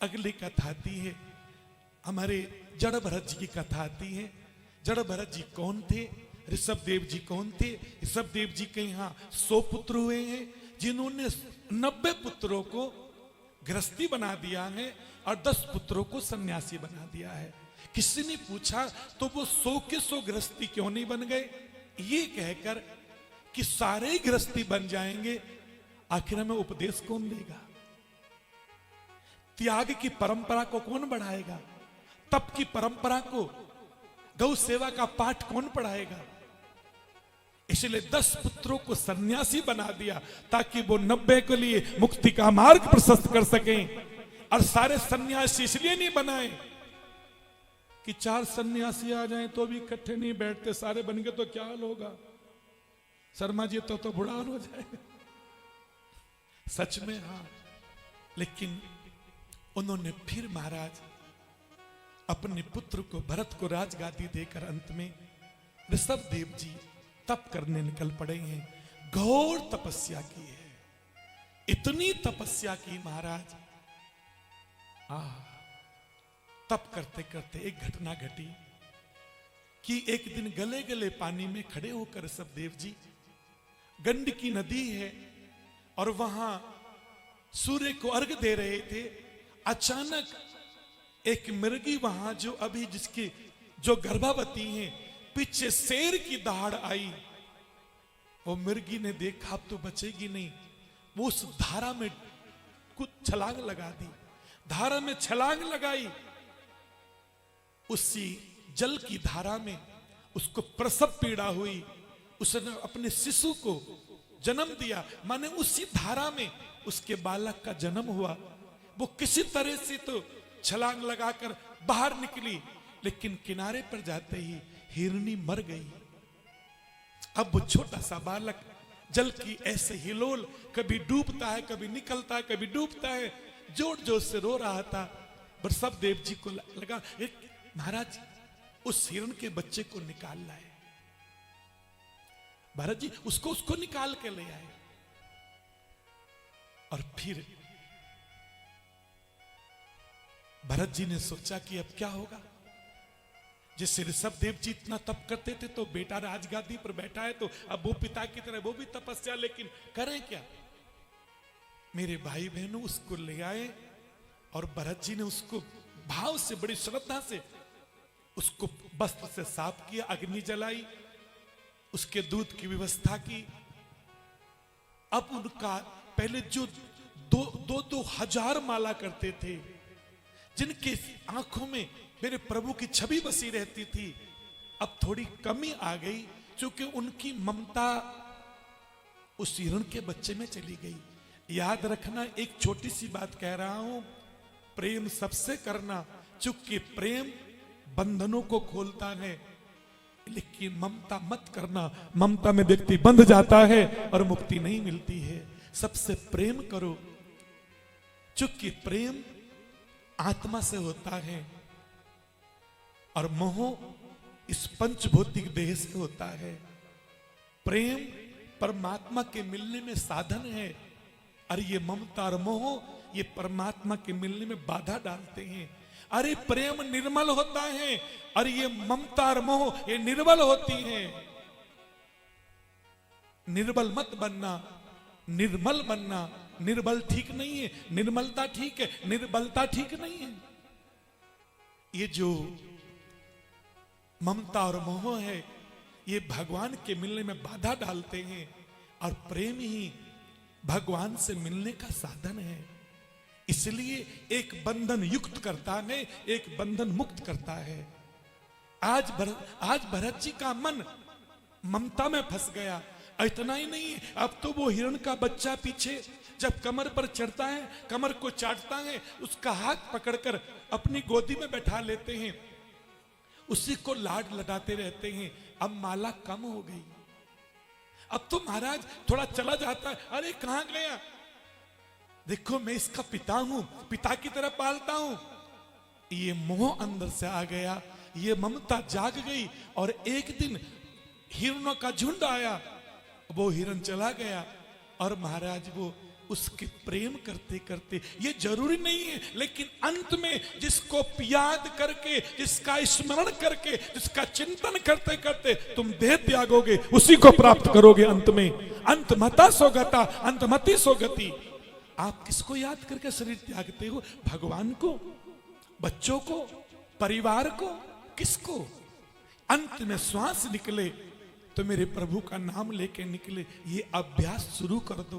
अगली कथा आती है, हमारे जड़ भरत जी की कथा आती है। जड़ भरत जी कौन थे? ऋषभ देव जी कौन थे? ऋषभ देव जी के यहाँ 100 पुत्र हुए हैं, जिन्होंने 90 पुत्रों को गृहस्थी बना दिया है और 10 पुत्रों को सन्यासी बना दिया है। किसी ने पूछा तो वो 100 के 100 गृहस्थी क्यों नहीं बन गए? ये कहकर कि सारे गृहस्थी बन जाएंगे, आखिर में उपदेश कौन देगा? त्याग की परंपरा को कौन बढ़ाएगा? तप की परंपरा को, गौ सेवा का पाठ कौन पढ़ाएगा? इसलिए 10 पुत्रों को सन्यासी बना दिया ताकि वो 90 के लिए मुक्ति का मार्ग प्रशस्त कर सकें। और सारे सन्यासी इसलिए नहीं बनाए कि 4 सन्यासी आ जाएं तो भी इकट्ठे नहीं बैठते, सारे बन गए तो क्या हाल होगा? शर्मा जी तो बुढ़ा हाल हो जाएगा। सच में हाँ, लेकिन उन्होंने फिर महाराज अपने पुत्र को, भरत को राजगादी देकर अंत में ऋषभ देव जी तप करने निकल पड़े हैं। घोर तपस्या की है, इतनी तपस्या की महाराज। तप करते करते एक घटना घटी कि एक दिन गले गले पानी में खड़े होकर ऋषभ देव जी, गंडकी नदी है और वहां सूर्य को अर्घ दे रहे थे। अचानक एक मिर्गी वहां जो अभी जिसकी जो गर्भवती हैं, पीछे शेर की दहाड़ आई। वो मिर्गी ने देखा अब तो बचेगी नहीं, वो उस धारा में कुछ छलांग लगा दी। धारा में छलांग लगाई, उसी जल की धारा में उसको प्रसव पीड़ा हुई। उसने अपने शिशु को जन्म दिया, माने उसी धारा में उसके बालक का जन्म हुआ। वो किसी तरह से तो छलांग लगाकर बाहर निकली, लेकिन किनारे पर जाते ही हिरनी मर गई। अब वो छोटा सा बालक जल की ऐसे हिलोल, कभी डूबता है, कभी निकलता है, कभी डूबता है, जोर जोर से रो रहा था। ऋषभ देव जी को लगा एक महाराज उस हिरण के बच्चे को निकाल लाए। भरत जी उसको निकाल के ले आए। और फिर भरत जी ने सोचा कि अब क्या होगा। जैसे ऋषभ देव जी इतना तप करते थे तो बेटा राजगादी पर बैठा है, तो अब वो पिता की तरह वो भी तपस्या, लेकिन करें क्या? मेरे भाई बहनों उसको ले आए और भरत जी ने उसको भाव से, बड़ी श्रद्धा से उसको वस्त्र से साफ किया, अग्नि जलाई, उसके दूध की व्यवस्था की। अब उनका पहले जो 2,000 माला करते थे, जिनके आंखों में मेरे प्रभु की छवि बसी रहती थी, अब थोड़ी कमी आ गई, क्योंकि उनकी ममता उस हिरण के बच्चे में चली गई। याद रखना, एक छोटी सी बात कह रहा हूं, प्रेम सबसे करना, चूंकि प्रेम बंधनों को खोलता है, लेकिन ममता मत करना। ममता में व्यक्ति बंध जाता है और मुक्ति नहीं मिलती है। सबसे प्रेम करो, चूंकि प्रेम आत्मा से होता है और मोह इस पंचभौतिक देह से होता है। प्रेम परमात्मा के मिलने में साधन है, और ये ममता और मोह ये परमात्मा के मिलने में बाधा डालते हैं। अरे प्रेम निर्मल होता है और ये ममता और मोह ये निर्बल होती हैं। निर्बल मत बनना, निर्मल बनना। निर्बल ठीक नहीं है, निर्मलता ठीक है, निर्बलता ठीक नहीं है। ये जो ममता और मोह है ये भगवान के मिलने में बाधा डालते हैं, और प्रेम ही भगवान से मिलने का साधन है। इसलिए एक बंधन युक्त करता है, एक बंधन मुक्त करता है। आज भरत जी का मन ममता में फंस गया। इतना ही नहीं, अब तो वो हिरण का बच्चा पीछे जब कमर पर चढ़ता है, कमर को चाटता है, उसका हाथ पकड़कर अपनी गोदी में बैठा लेते हैं, उसी को लाड लडाते रहते हैं। अब माला कम हो गई, अब तो महाराज थोड़ा चला जाता है, अरे कहां गया? देखो मैं इसका पिता हूं, पिता की तरह पालता हूं। ये मोह अंदर से आ गया, ये ममता जाग गई, और एक दिन हिरणों का झुंड आया, वो हिरण चला गया, और महाराज वो उसके प्रेम करते करते, ये जरूरी नहीं है, लेकिन अंत में जिसको याद करके, जिसका स्मरण करके, जिसका चिंतन करते करते तुम देह त्यागोगे, उसी को प्राप्त करोगे अंत में। अंतमता सोगता, अंतमति सोगति। आप किसको याद करके शरीर त्यागते हो? भगवान को, बच्चों को, परिवार को, किसको? अंत में श्वास निकले तो मेरे प्रभु का नाम लेके निकले, ये अभ्यास शुरू कर दो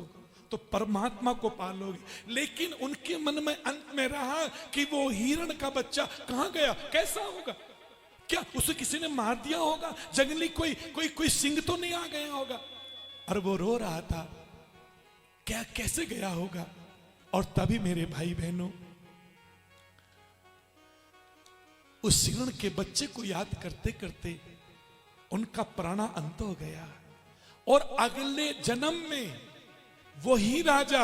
तो परमात्मा को पालोगे। लेकिन उनके मन में अंत में रहा कि वो हिरण का बच्चा कहां गया, कैसा होगा, क्या उसे किसी ने मार दिया होगा, जंगली कोई सिंह तो नहीं आ गया होगा। और वो रो रहा था, क्या कैसे गया होगा। और तभी मेरे भाई बहनों, उस हिरण के बच्चे को याद करते करते उनका प्राणा अंत हो गया। और अगले जन्म में वही राजा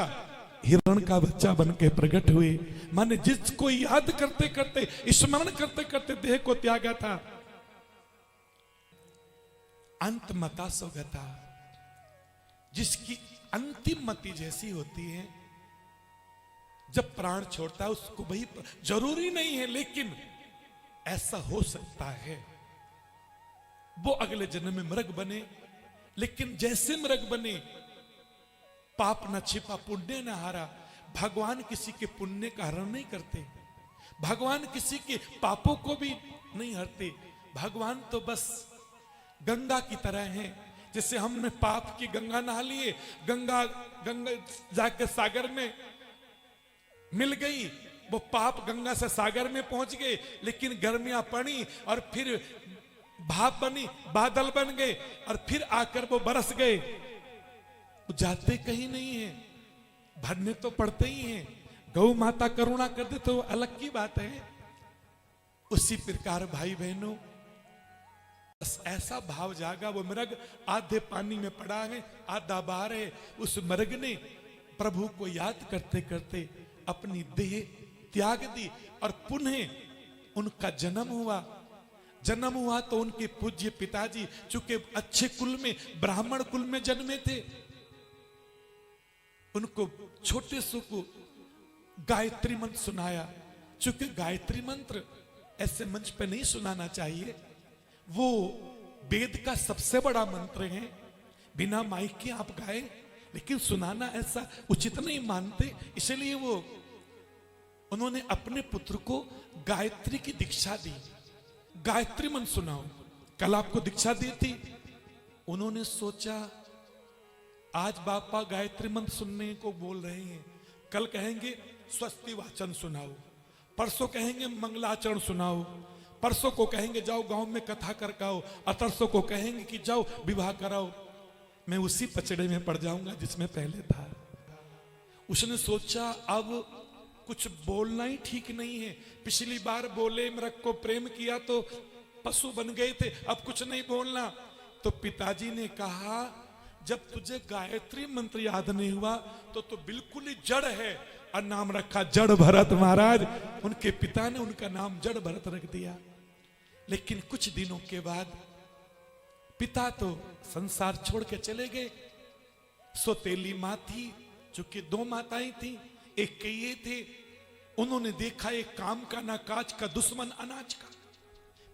हिरण का बच्चा बन के प्रकट हुए। माने जिसको याद करते करते, स्मरण करते करते देह को त्यागा था। अंतमता सोगता, जिसकी अंतिम मति जैसी होती है, जब प्राण छोड़ता है उसको वही, जरूरी नहीं है लेकिन ऐसा हो सकता है वो अगले जन्म में मृग बने। लेकिन जैसे मृग बने, पाप न छिपा पुण्य न हारा। भगवान किसी के पुण्य का हरण नहीं करते, भगवान किसी के पापों को भी नहीं हरते। भगवान तो बस गंगा की तरह हैं। जैसे हमने पाप की गंगा नहा लिए, गंगा जाकर सागर में मिल गई, वो पाप गंगा से सागर में पहुंच गए। लेकिन गर्मियां पड़ी और फिर भाप बनी, बादल बन गए और फिर आकर वो बरस गए। वो जाते कहीं नहीं है, भरने तो पड़ते ही हैं। गौ माता करुणा कर दे तो अलग की बात है। उसी प्रकार भाई बहनों, बस ऐसा भाव जागा। वो मृग आधे पानी में पड़ा है, आधा बाहर है। उस मृग ने प्रभु को याद करते करते अपनी देह त्याग दी और पुनः उनका जन्म हुआ। जन्म हुआ तो उनके पूज्य पिताजी, चूंकि अच्छे कुल में, ब्राह्मण कुल में जन्मे थे, उनको छोटे सु को गायत्री मंत्र सुनाया। चूंकि गायत्री मंत्र ऐसे मंच पे नहीं सुनाना चाहिए, वो वेद का सबसे बड़ा मंत्र है। बिना माइक के आप गाए, लेकिन सुनाना ऐसा उचित नहीं मानते, इसलिए वो उन्होंने अपने पुत्र को गायत्री की दीक्षा दी। गायत्री मंत्र सुनाओ। कल आपको दीक्षा दी थी, उन्होंने सोचा आज बापा गायत्री मंत्र सुनने को बोल रहे हैं, कल कहेंगे स्वस्ति वाचन सुनाओ, परसों कहेंगे मंगलाचरण सुनाओ, परसों को कहेंगे जाओ गांव में कथा करके आओ, और तरसों को कहेंगे कि जाओ विवाह कराओ। मैं उसी पचड़े में पड़ जाऊंगा जिसमें पहले था। उसने सोचा अब कुछ बोलना ही ठीक नहीं है। पिछली बार बोले, मृग को प्रेम किया तो पशु बन गए थे, अब कुछ नहीं बोलना। तो पिताजी ने कहा जब तुझे गायत्री मंत्र याद नहीं हुआ तो बिल्कुल ही जड़ है, और नाम रखा जड़ भरत महाराज। उनके पिता ने उनका नाम जड़ भरत रख दिया। लेकिन कुछ दिनों के बाद पिता तो संसार छोड़ के चले गए। सोतेली माँ थी, चूंकि दो माताएं थी, एक के ये थे। उन्होंने देखा एक काम का ना काज का, दुश्मन अनाज का,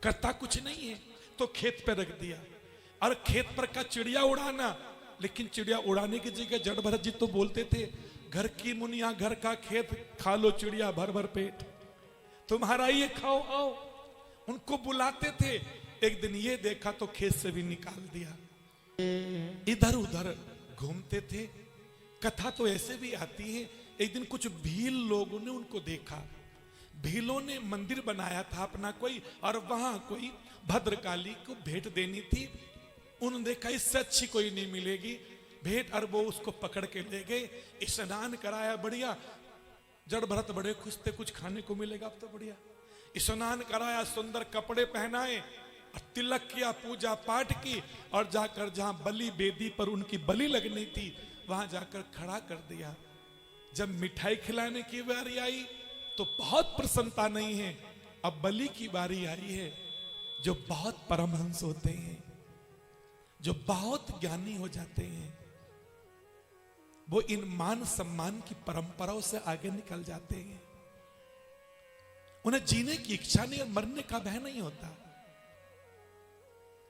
करता कुछ नहीं है, तो खेत पे रख दिया। और खेत पर का चिड़िया उड़ाना, लेकिन चिड़िया उड़ाने की जगह जड़ भरत जी तो बोलते थे घर की मुनिया घर का खेत खा लो चिड़िया भर भर पेट, तुम्हारा ये खाओ आओ। उनको बुलाते थे। एक दिन ये देखा तो खेत से भी निकाल दिया। इधर उधर घूमते थे। कथा तो ऐसे भी आती है। एक दिन कुछ भील लोगों ने उनको देखा। भीलों ने मंदिर बनाया था अपना कोई, और वहां कोई भद्रकाली को भेंट देनी थी। उन्होंने देखा इससे अच्छी कोई नहीं मिलेगी भेंट, और वो उसको पकड़ के ले गए, स्नान कराया बढ़िया। जड़ भरत बड़े खुश थे, कुछ खाने को मिलेगा अब तो बढ़िया। स्नान कराया, सुंदर कपड़े पहनाए, तिलक किया, पूजा पाठ की, और जाकर जहां बलि बेदी पर उनकी बलि लगनी थी वहां जाकर खड़ा कर दिया। जब मिठाई खिलाने की बारी आई तो बहुत प्रसन्नता नहीं है। अब बलि की बारी आई है। जो बहुत परमहंस होते हैं, जो बहुत ज्ञानी हो जाते हैं, वो इन मान सम्मान की परंपराओं से आगे निकल जाते हैं। उन्हें जीने की इच्छा नहीं और मरने का भय नहीं होता।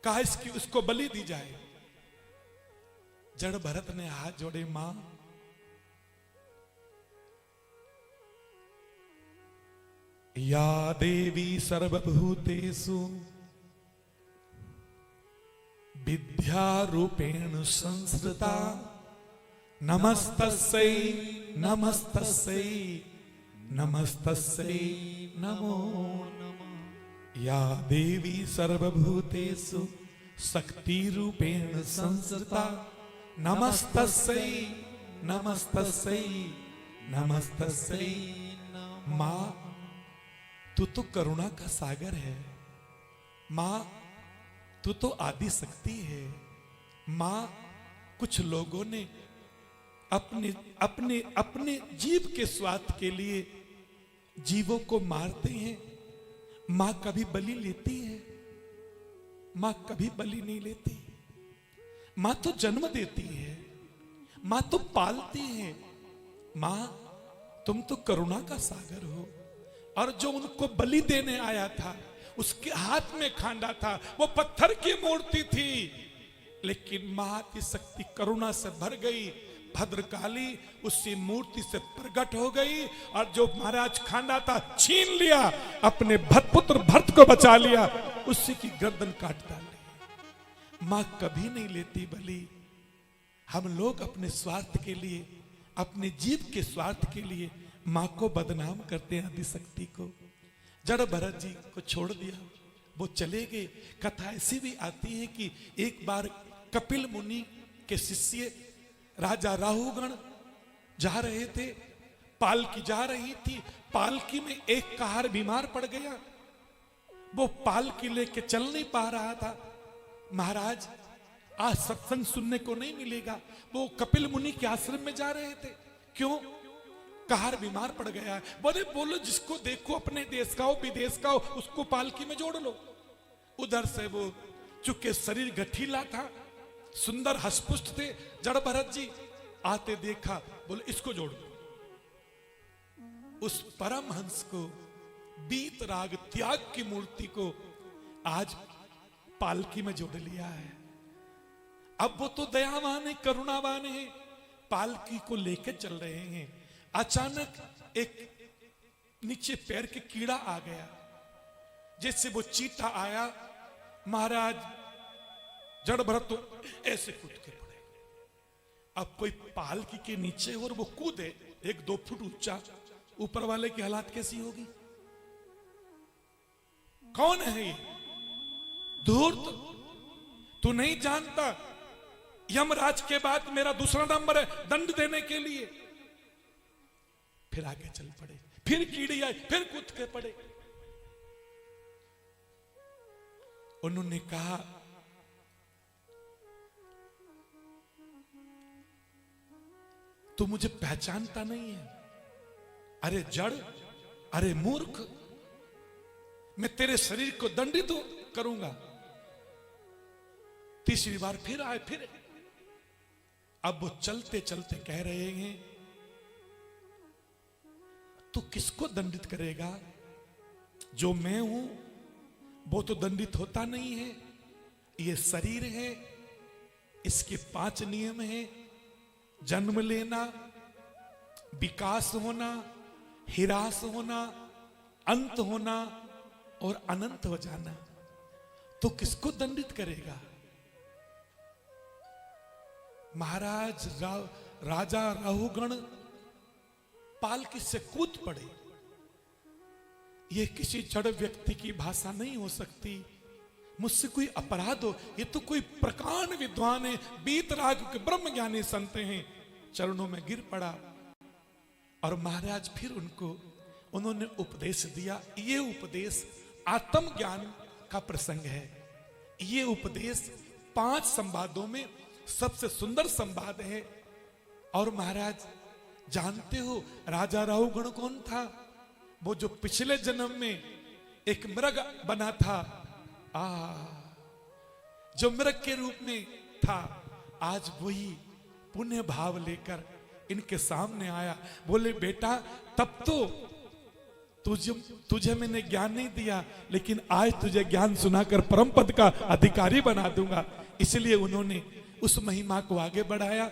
कहा इसकी उसको बलि दी जाए। जड़ भरत ने हाथ जोड़े, मां या देवी सर्वभूतेषु विद्या रूपेण संस्कृता नमस्तस्यै नमस्तस्यै नमस्तस्यै नमो नमः। या देवी सर्वभूतेषु शक्ति रूपेण संस्कृता नमस्तस्यै नमस्तस्यै नमस्तस्यै। मां तू तो करुणा का सागर है। मां तू तो आदि शक्ति है। मां कुछ लोगों ने अपने अपने अपने जीव के स्वार्थ के लिए जीवों को मारते हैं। मां कभी बलि लेती है? मां कभी बलि नहीं लेती। मां तो जन्म देती है, मां तो पालती है। मां तुम तो करुणा का सागर हो। और जो उनको बलि देने आया था उसके हाथ में खांडा था, वो पत्थर की मूर्ति थी, लेकिन मां की शक्ति करुणा से भर गई। भद्रकाली उसी मूर्ति से प्रकट हो गई और जो महाराज खांडा था छीन लिया, अपने भरतपुत्र भरत को बचा लिया, उसी की गर्दन काट डाली। मां कभी नहीं लेती बलि। हम लोग अपने स्वार्थ के लिए, अपने जीव के स्वार्थ के लिए मां को बदनाम करते हैं, आदिशक्ति को। जड़ भरत जी को छोड़ दिया, वो चले गए। कथा ऐसी भी आती है कि एक बार कपिल मुनि के शिष्य राजा राहुगण जा रहे थे, पालकी जा रही थी। पालकी में एक कहार बीमार पड़ गया, वो पालकी लेके चल नहीं पा रहा था। महाराज आज सत्संग सुनने को नहीं मिलेगा। वो कपिल मुनि के आश्रम में जा रहे थे। क्यों? कहार बीमार पड़ गया है। बोले बोलो जिसको देखो, अपने देश का हो विदेश का हो, उसको पालकी में जोड़ लो। उधर से वो चूंकि शरीर गठीला था, सुंदर हसपुष्ट थे, जड़ भरत जी आते देखा, बोले इसको जोड़ दो। उस परमहंस को, बीत राग त्याग की मूर्ति को आज पालकी में जोड़ लिया है। अब वो तो दयावान है, करुणावान है, पालकी को लेके चल रहे हैं। अचानक एक नीचे पैर के कीड़ा आ गया, जैसे वो चीता आया, महाराज जड़ भरत तो ऐसे कूद के पड़े। अब कोई पालकी के नीचे और वो कूदे 1-2 फुट ऊंचा, ऊपर वाले की हालत कैसी होगी? कौन है ये? धूर्त, तू नहीं जानता यमराज के बाद मेरा दूसरा नंबर है दंड देने के लिए। फिर आगे चल पड़े, फिर कीड़ी आई, फिर कूद के पड़े। उन्होंने कहा तू मुझे पहचानता नहीं है? अरे जड़, अरे मूर्ख, मैं तेरे शरीर को दंडित करूंगा। तीसरी बार फिर आए, फिर अब वो चलते चलते कह रहे हैं तू किसको दंडित करेगा? जो मैं हूं वो तो दंडित होता नहीं है। ये शरीर है, इसके 5 नियम हैं: जन्म लेना, विकास होना, हिरास होना, अंत होना और अनंत हो जाना। तो किसको दंडित करेगा? महाराज राजा राहुगण पालकी से कूद पड़े। यह किसी जड़ व्यक्ति की भाषा नहीं हो सकती। मुझसे कोई अपराध हो, ये तो कोई प्रकांड विद्वान है, बीत राग के ब्रह्म ज्ञानी संत हैं। चरणों में गिर पड़ा और महाराज फिर उन्होंने उपदेश दिया। ये उपदेश आत्म ज्ञान का प्रसंग है। ये उपदेश 5 संवादों में सबसे सुंदर संवाद है। और महाराज जानते हो राजा राहुगण कौन था? वो जो पिछले जन्म में एक मृग बना था, जो मृग के रूप में था, आज वही पुण्य भाव लेकर इनके सामने आया, बोले बेटा तब तो तुझे मैंने ज्ञान नहीं दिया, लेकिन आज तुझे ज्ञान सुनाकर परम पद का अधिकारी बना दूंगा। इसलिए उन्होंने उस महिमा को आगे बढ़ाया।